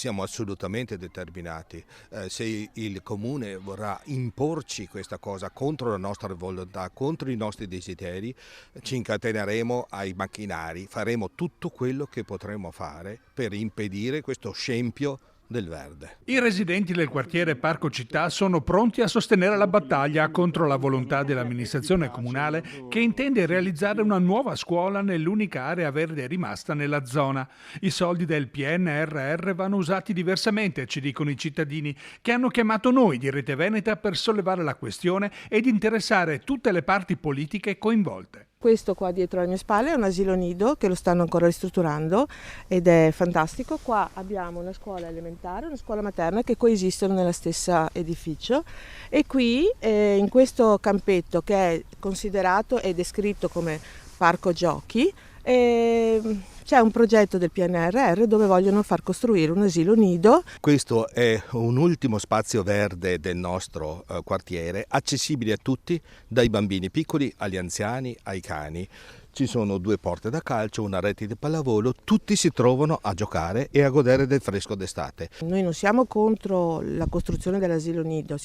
siamo assolutamente determinati. Se il Comune vorrà imporci questa cosa contro la nostra volontà, contro i nostri desideri, ci incateneremo ai macchinari, faremo tutto quello che potremo fare per impedire questo scempio del verde. I residenti del quartiere Parco Città sono pronti a sostenere la battaglia contro la volontà dell'amministrazione comunale che intende realizzare una nuova scuola nell'unica area verde rimasta nella zona. I soldi del PNRR vanno usati diversamente, ci dicono i cittadini, che hanno chiamato noi di Rete Veneta per sollevare la questione ed interessare tutte le parti politiche coinvolte. Questo qua dietro alle mie spalle è un asilo nido che lo stanno ancora ristrutturando ed è fantastico. Qua abbiamo una scuola elementare e una scuola materna che coesistono nello stesso edificio e qui in questo campetto che è considerato e descritto come parco giochi c'è un progetto del PNRR dove vogliono far costruire un asilo nido. Questo è un ultimo spazio verde del nostro quartiere, accessibile a tutti, dai bambini piccoli agli anziani, ai cani. Ci sono 2 porte da calcio, una rete di pallavolo, tutti si trovano a giocare e a godere del fresco d'estate. Noi non siamo contro la costruzione dell'asilo nido,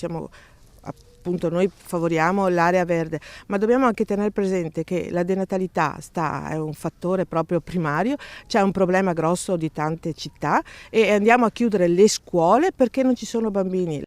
appunto noi favoriamo l'area verde, ma dobbiamo anche tenere presente che la denatalità è un fattore proprio primario, c'è un problema grosso di tante città e andiamo a chiudere le scuole perché non ci sono bambini.